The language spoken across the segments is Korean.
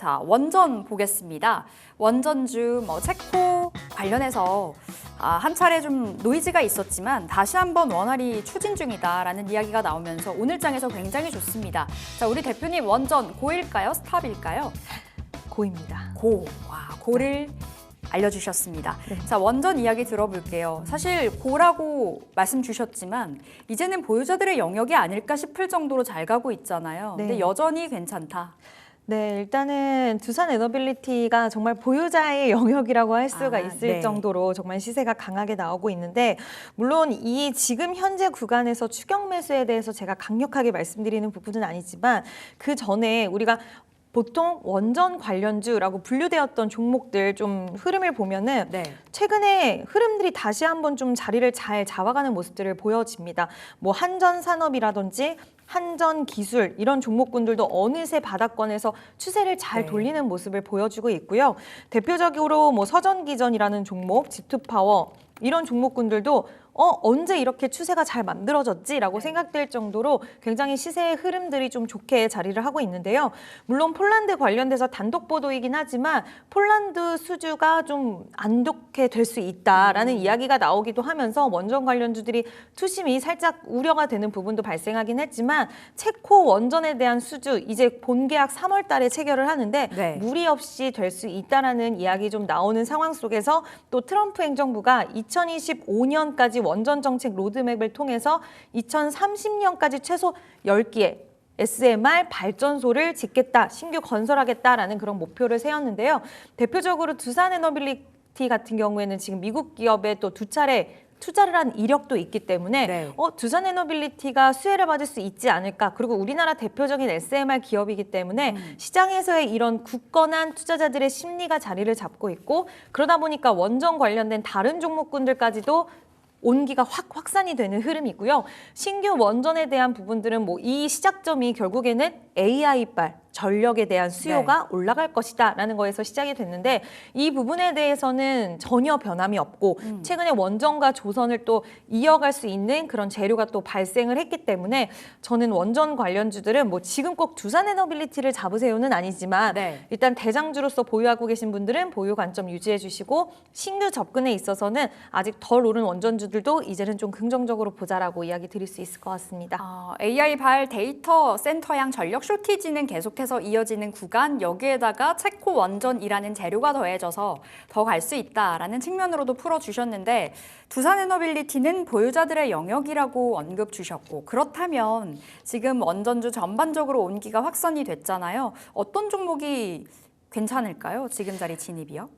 자, 원전 보겠습니다. 원전주, 체코 관련해서 한 차례 좀 노이즈가 있었지만 다시 한번 원활히 추진 중이다라는 이야기가 나오면서 오늘 장에서 굉장히 좋습니다. 자, 우리 대표님 원전 고일까요? 스탑일까요? 고입니다. 고. 와, 고를 알려주셨습니다. 네. 자, 원전 이야기 들어볼게요. 사실 고라고 말씀 주셨지만 이제는 보유자들의 영역이 아닐까 싶을 정도로 잘 가고 있잖아요. 네. 근데 여전히 괜찮다. 네, 일단은 두산 에너빌리티가 정말 보유자의 영역이라고 할 수가 있을 네. 정도로 정말 시세가 강하게 나오고 있는데, 물론 이 지금 현재 구간에서 추격 매수에 대해서 제가 강력하게 말씀드리는 부분은 아니지만 그 전에 우리가 보통 원전 관련주라고 분류되었던 종목들 좀 흐름을 보면은 네. 최근에 흐름들이 다시 한번 좀 자리를 잘 잡아가는 모습들을 보여집니다. 뭐 한전산업이라든지 한전기술 이런 종목군들도 어느새 바닥권에서 추세를 잘 네. 돌리는 모습을 보여주고 있고요. 대표적으로 뭐 서전기전이라는 종목, G2파워 이런 종목군들도 언제 이렇게 추세가 잘 만들어졌지라고 생각될 정도로 굉장히 시세의 흐름들이 좀 좋게 자리를 하고 있는데요. 물론 폴란드 관련돼서 단독 보도이긴 하지만 폴란드 수주가 좀 안 좋게 될 수 있다라는 이야기가 나오기도 하면서 원전 관련주들이 투심이 살짝 우려가 되는 부분도 발생하긴 했지만 체코 원전에 대한 수주 이제 본계약 3월 달에 체결을 하는데 네. 무리 없이 될 수 있다라는 이야기 좀 나오는 상황 속에서 또 트럼프 행정부가 2025년까지 원전 정책 로드맵을 통해서 2030년까지 최소 10개의 SMR 발전소를 짓겠다, 신규 건설하겠다라는 그런 목표를 세웠는데요. 대표적으로 두산 에너빌리티 같은 경우에는 지금 미국 기업에 또 두 차례 투자를 한 이력도 있기 때문에 네. 두산 에너빌리티가 수혜를 받을 수 있지 않을까. 그리고 우리나라 대표적인 SMR 기업이기 때문에 시장에서의 이런 굳건한 투자자들의 심리가 자리를 잡고 있고, 그러다 보니까 원전 관련된 다른 종목군들까지도 온기가 확산이 되는 흐름이고요. 신규 원전에 대한 부분들은 뭐 이 시작점이 결국에는 AI발 전력에 대한 수요가 올라갈 것이다라는 거에서 시작이 됐는데, 이 부분에 대해서는 전혀 변함이 없고 최근에 원전과 조선을 또 이어갈 수 있는 그런 재료가 또 발생을 했기 때문에 저는 원전 관련주들은 뭐 지금 꼭 두산 에너빌리티를 잡으세요는 아니지만 네. 일단 대장주로서 보유하고 계신 분들은 보유 관점 유지해 주시고, 신규 접근에 있어서는 아직 덜 오른 원전주들도 이제는 좀 긍정적으로 보자라고 이야기 드릴 수 있을 것 같습니다. AI 발 데이터 센터향 전력 쇼티지는 계속해서 이어지는 구간, 여기에다가 체코 원전이라는 재료가 더해져서 더 갈 수 있다라는 측면으로도 풀어주셨는데, 두산 에너빌리티는 보유자들의 영역이라고 언급 주셨고, 그렇다면 지금 원전주 전반적으로 온기가 확산이 됐잖아요. 어떤 종목이 괜찮을까요? 지금 자리 진입이요?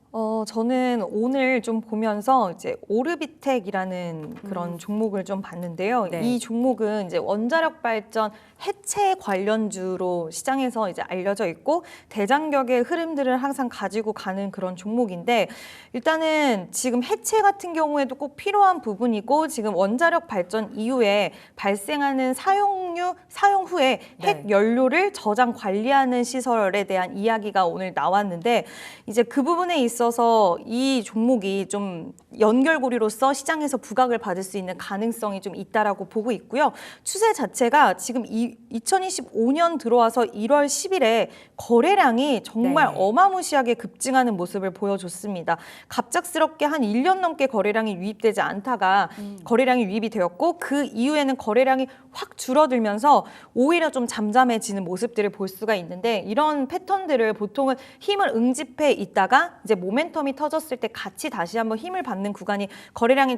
저는 오늘 좀 보면서 이제 오르비텍이라는 그런 종목을 좀 봤는데요. 네. 이 종목은 이제 원자력 발전 해체 관련주로 시장에서 이제 알려져 있고 대장격의 흐름들을 항상 가지고 가는 그런 종목인데, 일단은 지금 해체 같은 경우에도 꼭 필요한 부분이고, 지금 원자력 발전 이후에 발생하는 사용 후에 핵 연료를 저장 관리하는 시설에 대한 이야기가 오늘 나왔는데, 이제 그 부분에 있어서 이 종목이 좀 연결고리로서 시장에서 부각을 받을 수 있는 가능성이 좀 있다라고 보고 있고요. 추세 자체가 지금 2025년 들어와서 1월 10일에 거래량이 정말 어마무시하게 급증하는 모습을 보여줬습니다. 갑작스럽게 한 1년 넘게 거래량이 유입되지 않다가 거래량이 유입이 되었고, 그 이후에는 거래량이 확 줄어들면서 오히려 좀 잠잠해지는 모습들을 볼 수가 있는데, 이런 패턴들을 보통은 힘을 응집해 있다가 이제 모멘텀이 터졌을 때 같이 다시 한번 힘을 받는 구간이 거래량이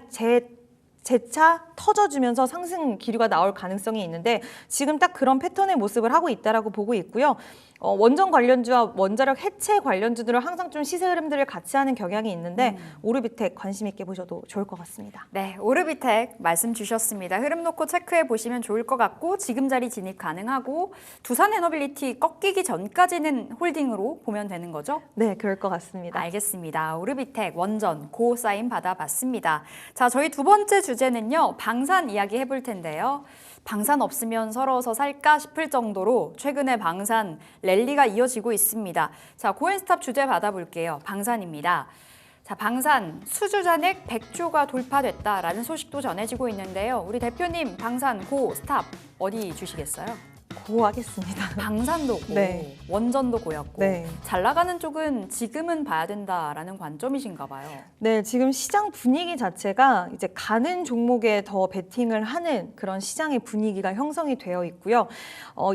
재차 터져주면서 상승 기류가 나올 가능성이 있는데, 지금 딱 그런 패턴의 모습을 하고 있다라고 보고 있고요. 원전 관련주와 원자력 해체 관련주들은 항상 좀 시세 흐름들을 같이 하는 경향이 있는데 오르비텍 관심 있게 보셔도 좋을 것 같습니다. 네, 오르비텍 말씀 주셨습니다. 흐름 놓고 체크해 보시면 좋을 것 같고, 지금 자리 진입 가능하고, 두산 에너빌리티 꺾이기 전까지는 홀딩으로 보면 되는 거죠? 네, 그럴 것 같습니다. 알겠습니다. 오르비텍 원전 고 사인 받아봤습니다. 자, 저희 두 번째 주제는요, 방산 이야기 해볼 텐데요. 방산 없으면 서러워서 살까 싶을 정도로 최근에 방산 랠리가 이어지고 있습니다. 자, 고엔스탑 주제 받아볼게요. 방산입니다. 자, 방산 수주 잔액 100조가 돌파됐다라는 소식도 전해지고 있는데요. 우리 대표님 방산 고 스탑 어디 주시겠어요? 고하겠습니다. 방산도 고, 네. 원전도 고였고 네. 잘 나가는 쪽은 지금은 봐야 된다라는 관점이신가 봐요. 네, 지금 시장 분위기 자체가 이제 가는 종목에 더 베팅을 하는 그런 시장의 분위기가 형성이 되어 있고요.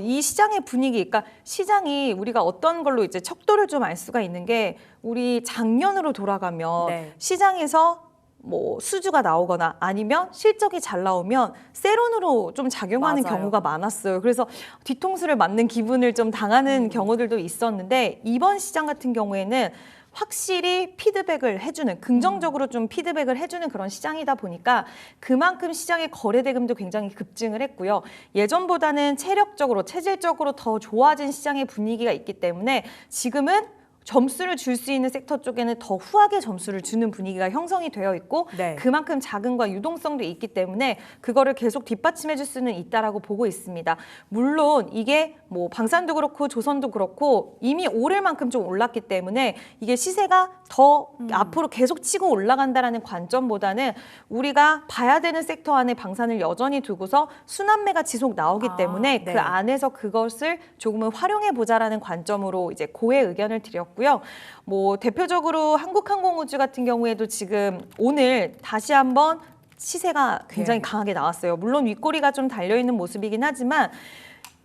이 시장의 분위기, 그러니까 시장이 우리가 어떤 걸로 이제 척도를 좀 알 수가 있는 게 우리 작년으로 돌아가면 네. 시장에서 뭐 수주가 나오거나 아니면 실적이 잘 나오면 세론으로 좀 작용하는 맞아요. 경우가 많았어요. 그래서 뒤통수를 맞는 기분을 좀 당하는 경우들도 있었는데 이번 시장 같은 경우에는 확실히 피드백을 해주는 긍정적으로 좀 피드백을 해주는 그런 시장이다 보니까 그만큼 시장의 거래 대금도 굉장히 급증을 했고요. 예전보다는 체력적으로 체질적으로 더 좋아진 시장의 분위기가 있기 때문에 지금은 점수를 줄 수 있는 섹터 쪽에는 더 후하게 점수를 주는 분위기가 형성이 되어 있고 네. 그만큼 자금과 유동성도 있기 때문에 그거를 계속 뒷받침해 줄 수는 있다라고 보고 있습니다. 물론 이게 뭐 방산도 그렇고 조선도 그렇고 이미 오를 만큼 좀 올랐기 때문에 이게 시세가 더 앞으로 계속 치고 올라간다라는 관점보다는 우리가 봐야 되는 섹터 안에 방산을 여전히 두고서 순환매가 지속 나오기 때문에 네. 그 안에서 그것을 조금은 활용해 보자라는 관점으로 이제 고의 의견을 드렸고요. 뭐 대표적으로 한국항공우주 같은 경우에도 지금 오늘 다시 한번 시세가 굉장히 네. 강하게 나왔어요. 물론 윗꼬리가 좀 달려 있는 모습이긴 하지만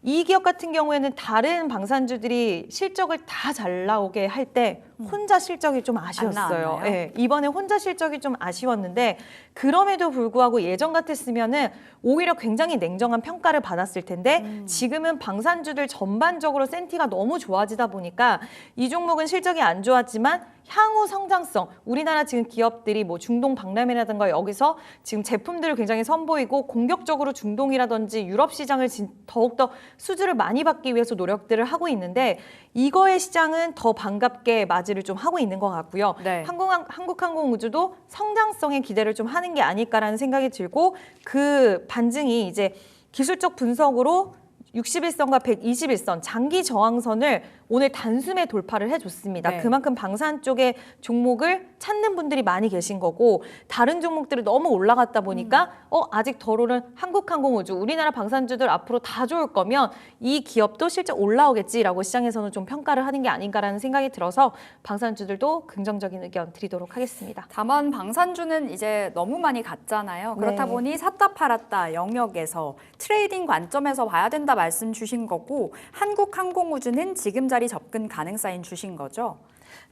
이 기업 같은 경우에는 다른 방산주들이 실적을 다 잘 나오게 할 때 혼자 실적이 좀 아쉬웠어요. 나왔나요? 예, 이번에 혼자 실적이 좀 아쉬웠는데 그럼에도 불구하고 예전 같았으면은 오히려 굉장히 냉정한 평가를 받았을 텐데 지금은 방산주들 전반적으로 센티가 너무 좋아지다 보니까 이 종목은 실적이 안 좋았지만 향후 성장성, 우리나라 지금 기업들이 뭐 중동 박람회라든가 여기서 지금 제품들을 굉장히 선보이고 공격적으로 중동이라든지 유럽 시장을 더욱더 수주를 많이 받기 위해서 노력들을 하고 있는데 이거의 시장은 더 반갑게 맞이를 좀 하고 있는 것 같고요. 네. 한국항공우주도 성장성에 기대를 좀 하는 게 아닐까라는 생각이 들고 그 반증이 이제 기술적 분석으로 61선과 121선 장기 저항선을 오늘 단숨에 돌파를 해줬습니다. 네. 그만큼 방산 쪽의 종목을 찾는 분들이 많이 계신 거고 다른 종목들이 너무 올라갔다 보니까 아직 덜 오른 한국항공우주 우리나라 방산주들 앞으로 다 좋을 거면 이 기업도 실적 올라오겠지라고 시장에서는 좀 평가를 하는 게 아닌가라는 생각이 들어서 방산주들도 긍정적인 의견 드리도록 하겠습니다. 다만 방산주는 이제 너무 많이 갔잖아요. 그렇다 네. 보니 샀다 팔았다 영역에서 트레이딩 관점에서 봐야 된다 말씀 주신 거고 한국항공우주는 지금 자리 접근 가능성인 주신 거죠.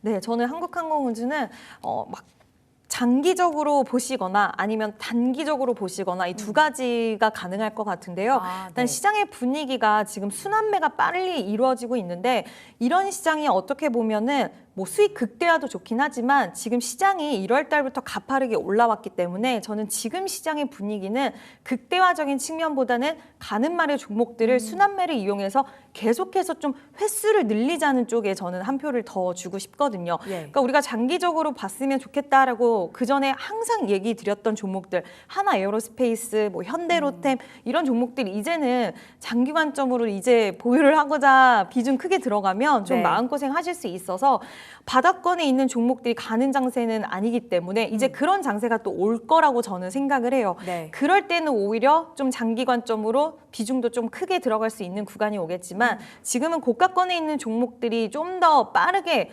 네, 저는 한국항공우주는 막 장기적으로 보시거나 아니면 단기적으로 보시거나 이 두 가지가 가능할 것 같은데요. 아, 일단 네. 시장의 분위기가 지금 순환매가 빨리 이루어지고 있는데 이런 시장이 어떻게 보면은 뭐 수익 극대화도 좋긴 하지만 지금 시장이 1월 달부터 가파르게 올라왔기 때문에 저는 지금 시장의 분위기는 극대화적인 측면보다는 가는 말의 종목들을 순환매를 이용해서 계속해서 좀 횟수를 늘리자는 쪽에 저는 한 표를 더 주고 싶거든요. 예. 그러니까 우리가 장기적으로 봤으면 좋겠다라고 그 전에 항상 얘기 드렸던 종목들 하나 에어로스페이스, 뭐 현대로템 이런 종목들이 이제는 장기 관점으로 이제 보유를 하고자 비중 크게 들어가면 좀 네. 마음고생 하실 수 있어서 바닥권에 있는 종목들이 가는 장세는 아니기 때문에 이제 그런 장세가 또 올 거라고 저는 생각을 해요. 네. 그럴 때는 오히려 좀 장기 관점으로 비중도 좀 크게 들어갈 수 있는 구간이 오겠지만 지금은 고가권에 있는 종목들이 좀 더 빠르게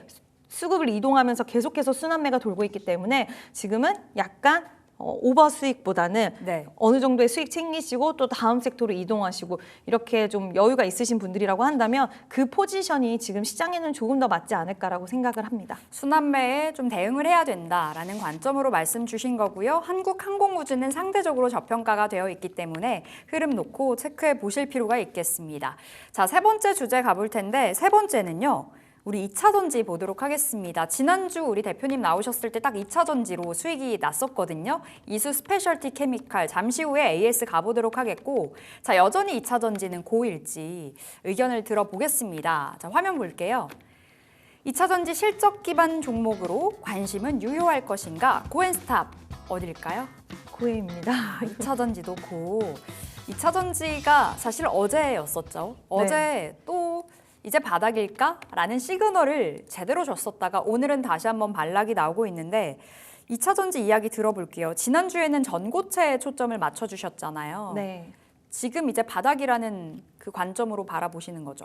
수급을 이동하면서 계속해서 순환매가 돌고 있기 때문에 지금은 약간 오버 수익보다는 네. 어느 정도의 수익 챙기시고 또 다음 섹터로 이동하시고 이렇게 좀 여유가 있으신 분들이라고 한다면 그 포지션이 지금 시장에는 조금 더 맞지 않을까라고 생각을 합니다. 순환매에 좀 대응을 해야 된다라는 관점으로 말씀 주신 거고요. 한국항공우주는 상대적으로 저평가가 되어 있기 때문에 흐름 놓고 체크해 보실 필요가 있겠습니다. 자, 세 번째 주제 가볼 텐데 세 번째는요. 우리 2차 전지 보도록 하겠습니다. 지난주 우리 대표님 나오셨을 때 딱 2차 전지로 수익이 났었거든요. 이수 스페셜티 케미칼 잠시 후에 AS 가보도록 하겠고 자 여전히 2차 전지는 고일지 의견을 들어보겠습니다. 자 화면 볼게요. 2차 전지 실적 기반 종목으로 관심은 유효할 것인가? 고앤스탑 어딜까요? 고해입니다. 2차 전지도 고. 2차 전지가 사실 어제였었죠. 어제 또 이제 바닥일까? 라는 시그널을 제대로 줬었다가 오늘은 다시 한번 반락이 나오고 있는데 2차 전지 이야기 들어볼게요. 지난주에는 전고체에 초점을 맞춰주셨잖아요. 네. 지금 이제 바닥이라는 그 관점으로 바라보시는 거죠?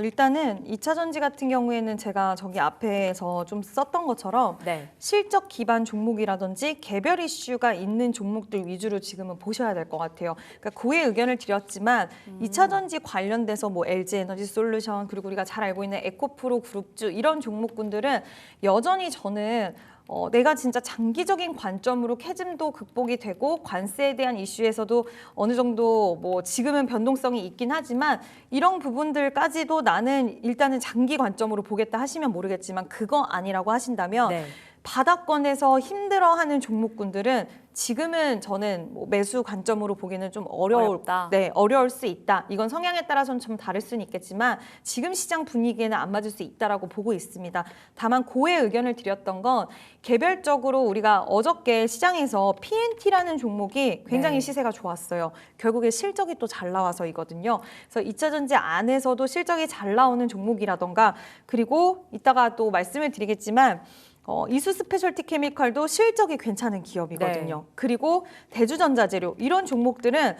일단은 2차 전지 같은 경우에는 제가 저기 앞에서 좀 썼던 것처럼 네. 실적 기반 종목이라든지 개별 이슈가 있는 종목들 위주로 지금은 보셔야 될 것 같아요. 그러니까 고의 의견을 드렸지만 2차 전지 관련돼서 뭐 LG 에너지 솔루션 그리고 우리가 잘 알고 있는 에코프로 그룹주 이런 종목군들은 여전히 저는 내가 진짜 장기적인 관점으로 캐즘도 극복이 되고 관세에 대한 이슈에서도 어느 정도 뭐 지금은 변동성이 있긴 하지만 이런 부분들까지도 나는 일단은 장기 관점으로 보겠다 하시면 모르겠지만 그거 아니라고 하신다면 네. 바닥권에서 힘들어하는 종목군들은 지금은 저는 뭐 매수 관점으로 보기는 좀 어렵다. 어려울 수 있다. 이건 성향에 따라서는 좀 다를 수는 있겠지만 지금 시장 분위기에는 안 맞을 수 있다라고 보고 있습니다. 다만 고의 의견을 드렸던 건 개별적으로 우리가 어저께 시장에서 PNT라는 종목이 굉장히 네. 시세가 좋았어요. 결국에 실적이 또 잘 나와서이거든요. 그래서 2차 전지 안에서도 실적이 잘 나오는 종목이라던가 그리고 이따가 또 말씀을 드리겠지만 이수 스페셜티 케미칼도 실적이 괜찮은 기업이거든요. 네. 그리고 대주전자재료 이런 종목들은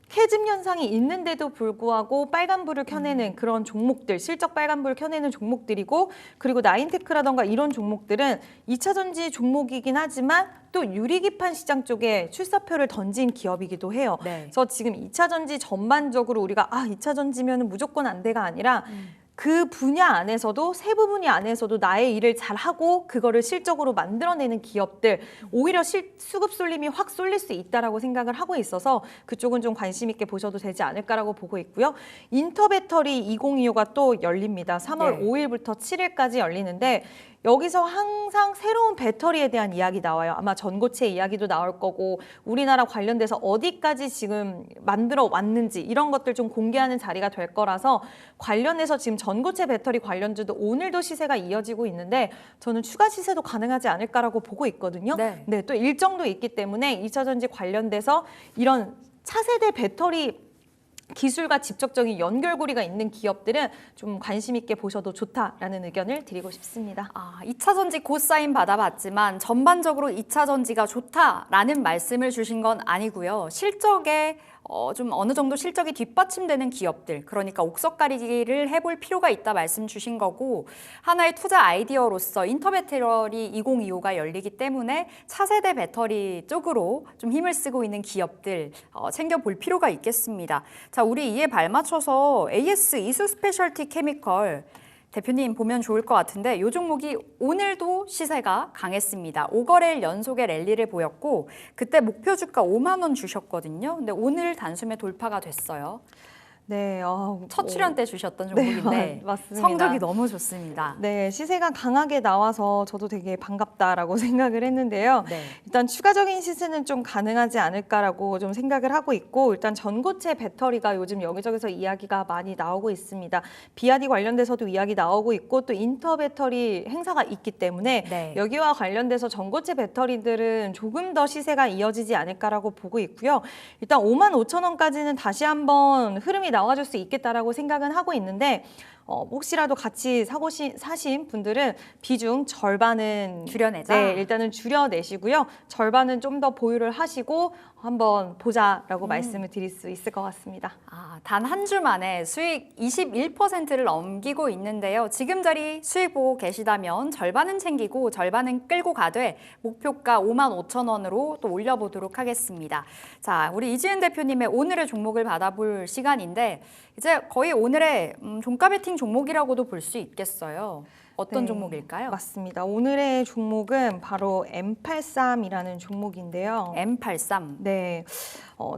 캐즘 현상이 있는데도 불구하고 빨간불을 켜내는 그런 종목들, 실적 빨간불을 켜내는 종목들이고 그리고 나인테크라던가 이런 종목들은 2차 전지 종목이긴 하지만 또 유리기판 시장 쪽에 출사표를 던진 기업이기도 해요. 네. 그래서 지금 2차 전지 전반적으로 우리가 2차 전지면 무조건 안 돼가 아니라 그 분야 안에서도 세부 분야 안에서도 나의 일을 잘하고 그거를 실적으로 만들어내는 기업들 오히려 수급 쏠림이 확 쏠릴 수 있다라고 생각을 하고 있어서 그쪽은 좀 관심 있게 보셔도 되지 않을까라고 보고 있고요. 인터배터리 2025가 또 열립니다. 3월 네. 5일부터 7일까지 열리는데 여기서 항상 새로운 배터리에 대한 이야기 나와요. 아마 전고체 이야기도 나올 거고 우리나라 관련돼서 어디까지 지금 만들어 왔는지 이런 것들 좀 공개하는 자리가 될 거라서 관련해서 지금 전고체 배터리 관련주도 오늘도 시세가 이어지고 있는데 저는 추가 시세도 가능하지 않을까라고 보고 있거든요. 네. 또 일정도 있기 때문에 2차 전지 관련돼서 이런 차세대 배터리 기술과 직접적인 연결고리가 있는 기업들은 좀 관심 있게 보셔도 좋다라는 의견을 드리고 싶습니다. 2차 전지 고사인 받아봤지만 전반적으로 2차 전지가 좋다라는 말씀을 주신 건 아니고요. 실적에 좀 어느 정도 실적이 뒷받침되는 기업들, 그러니까 옥석가리기를 해볼 필요가 있다 말씀 주신 거고 하나의 투자 아이디어로서 인터배터리 2025가 열리기 때문에 차세대 배터리 쪽으로 좀 힘을 쓰고 있는 기업들 챙겨볼 필요가 있겠습니다. 자, 우리 이에 발맞춰서 AS 이수 스페셜티 케미컬 대표님 보면 좋을 것 같은데 이 종목이 오늘도 시세가 강했습니다. 5거래일 연속의 랠리를 보였고 그때 목표 주가 5만 원 주셨거든요. 근데 오늘 단숨에 돌파가 됐어요. 네, 첫 출연 때 주셨던 종목인데 맞습니다. 성적이 너무 좋습니다. 네, 시세가 강하게 나와서 저도 되게 반갑다라고 생각을 했는데요. 네. 일단 추가적인 시세는 좀 가능하지 않을까라고 좀 생각을 하고 있고 일단 전고체 배터리가 요즘 여기저기서 이야기가 많이 나오고 있습니다. 비아디 관련돼서도 이야기 나오고 있고 또 인터 배터리 행사가 있기 때문에 네. 여기와 관련돼서 전고체 배터리들은 조금 더 시세가 이어지지 않을까라고 보고 있고요. 일단 55,000원까지는 다시 한번 흐름이 나와줄 수 있겠다라고 생각은 하고 있는데 혹시라도 같이 사신 분들은 비중 절반은 줄여내자. 네, 일단은 줄여내시고요. 절반은 좀 더 보유를 하시고 한번 보자라고 말씀을 드릴 수 있을 것 같습니다. 단 한 주 만에 수익 21%를 넘기고 있는데요. 지금 자리 수익 보고 계시다면 절반은 챙기고 절반은 끌고 가되 목표가 55,000원으로 또 올려보도록 하겠습니다. 자, 우리 이지은 대표님의 오늘의 종목을 받아볼 시간인데 이제 거의 오늘의 종가 베팅 종목이라고도 볼 수 있겠어요. 어떤 네, 종목일까요? 맞습니다. 오늘의 종목은 바로 M83이라는 종목인데요. M83. 네,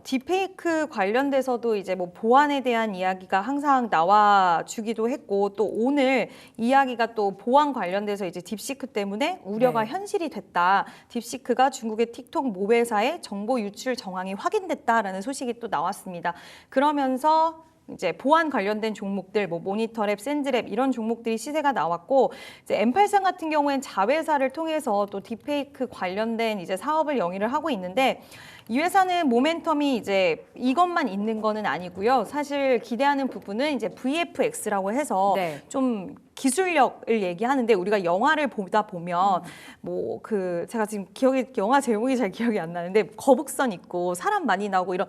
딥페이크 관련돼서도 이제 뭐 보안에 대한 이야기가 항상 나와주기도 했고 또 오늘 이야기가 또 보안 관련돼서 이제 딥시크 때문에 우려가 네. 현실이 됐다. 딥시크가 중국의 틱톡 모회사의 정보 유출 정황이 확인됐다라는 소식이 또 나왔습니다. 그러면서 이제 보안 관련된 종목들, 뭐 모니터랩, 샌즈랩 이런 종목들이 시세가 나왔고 이제 M83 같은 경우엔 자회사를 통해서 또 딥페이크 관련된 이제 사업을 영위를 하고 있는데 이 회사는 모멘텀이 이제 이것만 있는 거는 아니고요. 사실 기대하는 부분은 이제 VFX라고 해서 네. 좀 기술력을 얘기하는데 우리가 영화를 보다 보면 뭐 제가 지금 영화 제목이 잘 기억이 안 나는데 거북선 있고 사람 많이 나오고 이런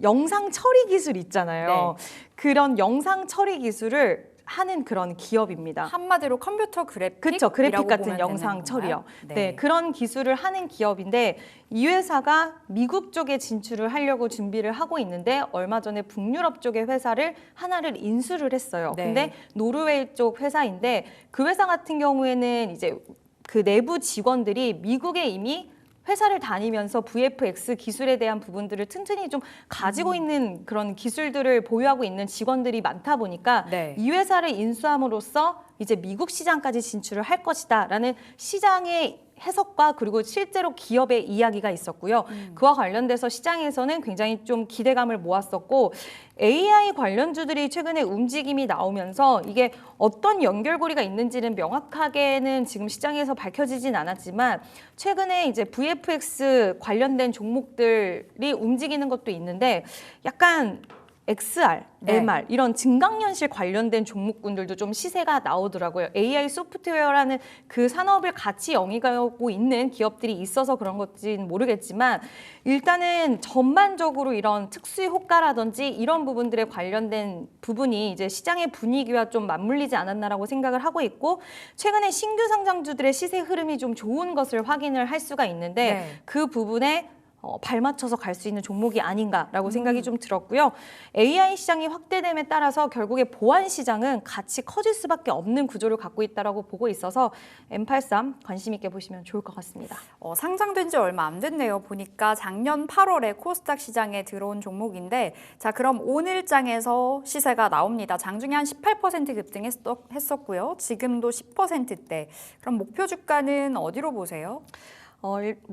영상 처리 기술 있잖아요. 네. 그런 영상 처리 기술을 하는 그런 기업입니다. 한마디로 컴퓨터 그래픽, 그렇죠. 그래픽 같은 영상 처리요. 네, 그런 기술을 하는 기업인데 이 회사가 미국 쪽에 진출을 하려고 준비를 하고 있는데 얼마 전에 북유럽 쪽의 회사를 하나를 인수를 했어요. 네. 근데 노르웨이 쪽 회사인데 그 회사 같은 경우에는 이제 그 내부 직원들이 미국에 이미 회사를 다니면서 VFX 기술에 대한 부분들을 튼튼히 좀 가지고 있는 그런 기술들을 보유하고 있는 직원들이 많다 보니까 네. 이 회사를 인수함으로써 이제 미국 시장까지 진출을 할 것이다라는 시장의 해석과 그리고 실제로 기업의 이야기가 있었고요. 그와 관련돼서 시장에서는 굉장히 좀 기대감을 모았었고 AI 관련주들이 최근에 움직임이 나오면서 이게 어떤 연결고리가 있는지는 명확하게는 지금 시장에서 밝혀지진 않았지만 최근에 이제 VFX 관련된 종목들이 움직이는 것도 있는데 약간 XR, 네. MR 이런 증강현실 관련된 종목군들도 좀 시세가 나오더라고요. AI 소프트웨어라는 그 산업을 같이 영위하고 있는 기업들이 있어서 그런 건지는 모르겠지만 일단은 전반적으로 이런 특수 효과라든지 이런 부분들에 관련된 부분이 이제 시장의 분위기와 좀 맞물리지 않았나라고 생각을 하고 있고 최근에 신규 상장주들의 시세 흐름이 좀 좋은 것을 확인을 할 수가 있는데 네. 그 부분에 발맞춰서 갈 수 있는 종목이 아닌가라고 생각이 좀 들었고요. AI 시장이 확대됨에 따라서 결국에 보안 시장은 같이 커질 수밖에 없는 구조를 갖고 있다라고 보고 있어서 M83 관심 있게 보시면 좋을 것 같습니다. 상장된 지 얼마 안 됐네요. 보니까 작년 8월에 코스닥 시장에 들어온 종목인데 자 그럼 오늘장에서 시세가 나옵니다. 장중에 한 18% 급등했었고요. 지금도 10%대. 그럼 목표 주가는 어디로 보세요?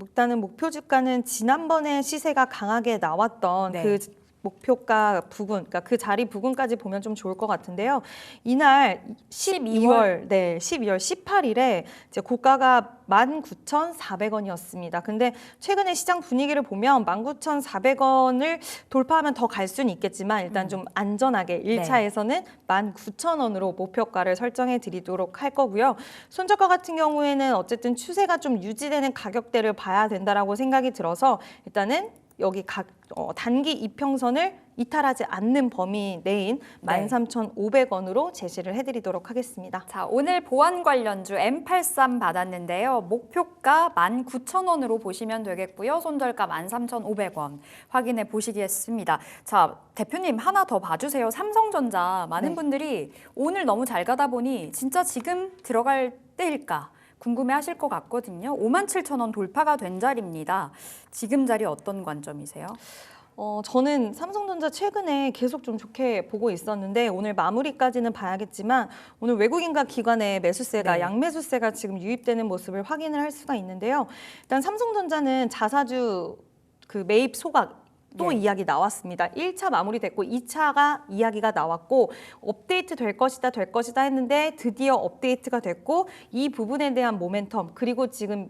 일단은 목표 주가는 지난번에 시세가 강하게 나왔던 네. 그 목표가 부근, 그러니까 그 자리 부근까지 보면 좀 좋을 것 같은데요. 이날 12월 18일에 이제 고가가 19,400원이었습니다. 근데 최근에 시장 분위기를 보면 19,400원을 돌파하면 더 갈 수는 있겠지만 일단 좀 안전하게 1차에서는 19,000원으로 목표가를 설정해 드리도록 할 거고요. 손저가 같은 경우에는 어쨌든 추세가 좀 유지되는 가격대를 봐야 된다라고 생각이 들어서 일단은 여기 단기 이평선을 이탈하지 않는 범위 내인 13,500원으로 제시를 해드리도록 하겠습니다. 자, 오늘 보안 관련주 M83 받았는데요. 목표가 19,000원으로 보시면 되겠고요. 손절가 13,500원 확인해 보시겠습니다. 자, 대표님 하나 더 봐주세요. 삼성전자 많은 분들이 오늘 너무 잘 가다 보니 진짜 지금 들어갈 때일까? 궁금해하실 것 같거든요. 57,000원 돌파가 된 자리입니다. 지금 자리 어떤 관점이세요? 저는 삼성전자 최근에 계속 좀 좋게 보고 있었는데 오늘 마무리까지는 봐야겠지만 오늘 외국인과 기관의 매수세가 양매수세가 지금 유입되는 모습을 확인을 할 수가 있는데요. 일단 삼성전자는 자사주 그 매입 소각 또 이야기 나왔습니다. 1차 마무리됐고 2차가 이야기가 나왔고 업데이트 될 것이다 했는데 드디어 업데이트가 됐고 이 부분에 대한 모멘텀 그리고 지금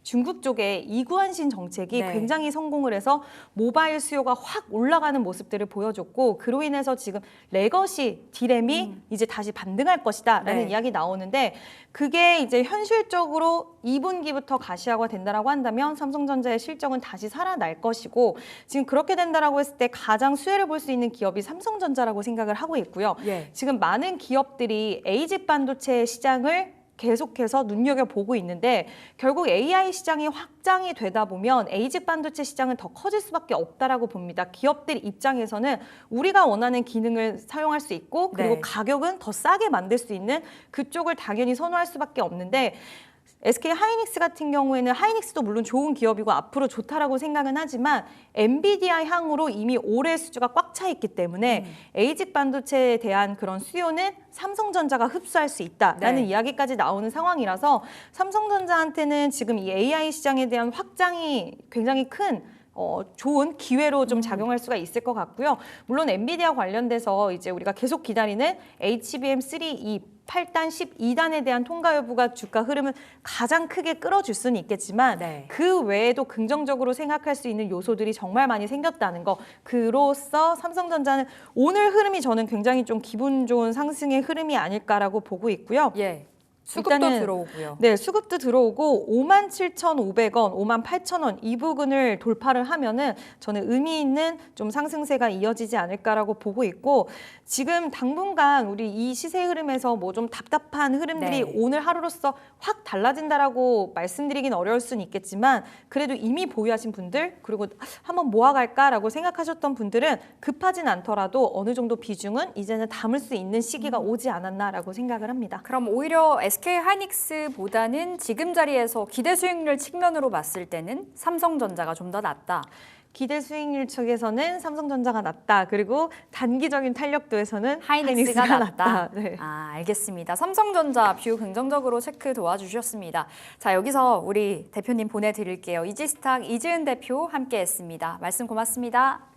중국 쪽의 이구안신 정책이 굉장히 성공을 해서 모바일 수요가 확 올라가는 모습들을 보여줬고 그로 인해서 지금 레거시 디램이 이제 다시 반등할 것이다라는 이야기 나오는데 그게 이제 현실적으로 2분기부터 가시화가 된다라고 한다면 삼성전자의 실적은 다시 살아날 것이고 지금 그렇게 된다라고 했을 때 가장 수혜를 볼 수 있는 기업이 삼성전자라고 생각을 하고 있고요. 지금 많은 기업들이 에이직 반도체 시장을 계속해서 눈여겨보고 있는데 결국 AI 시장이 확장이 되다 보면 에이직 반도체 시장은 더 커질 수밖에 없다라고 봅니다. 기업들 입장에서는 우리가 원하는 기능을 사용할 수 있고 그리고 가격은 더 싸게 만들 수 있는 그쪽을 당연히 선호할 수밖에 없는데 SK 하이닉스 같은 경우에는 하이닉스도 물론 좋은 기업이고 앞으로 좋다라고 생각은 하지만 엔비디아 향으로 이미 올해 수주가 꽉 차 있기 때문에 에이직 반도체에 대한 그런 수요는 삼성전자가 흡수할 수 있다라는 이야기까지 나오는 상황이라서 삼성전자한테는 지금 이 AI 시장에 대한 확장이 굉장히 큰 좋은 기회로 좀 작용할 수가 있을 것 같고요. 물론 엔비디아 관련돼서 이제 우리가 계속 기다리는 HBM3E 8단, 12단에 대한 통과 여부가 주가 흐름을 가장 크게 끌어줄 수는 있겠지만 그 외에도 긍정적으로 생각할 수 있는 요소들이 정말 많이 생겼다는 거. 그로써 삼성전자는 오늘 흐름이 저는 굉장히 좀 기분 좋은 상승의 흐름이 아닐까라고 보고 있고요. 수급도 일단은 들어오고요. 네, 수급도 들어오고 57,500원, 58,000원 이 부근을 돌파를 하면은 저는 의미 있는 좀 상승세가 이어지지 않을까라고 보고 있고 지금 당분간 우리 이 시세 흐름에서 뭐 좀 답답한 흐름들이 네. 오늘 하루로서 확 달라진다라고 말씀드리긴 어려울 수는 있겠지만 그래도 이미 보유하신 분들 그리고 한번 모아갈까라고 생각하셨던 분들은 급하진 않더라도 어느 정도 비중은 이제는 담을 수 있는 시기가 오지 않았나라고 생각을 합니다. 그럼 오히려 SK 하이닉스보다는 지금 자리에서 기대 수익률 측면으로 봤을 때는 삼성전자가 좀 더 낫다. 기대 수익률 측에서는 삼성전자가 낫다. 그리고 단기적인 탄력도에서는 하이닉스가 낫다. 네. 알겠습니다. 삼성전자 뷰 긍정적으로 체크 도와주셨습니다. 자, 여기서 우리 대표님 보내드릴게요. 이지스탁 이지은 대표 함께했습니다. 말씀 고맙습니다.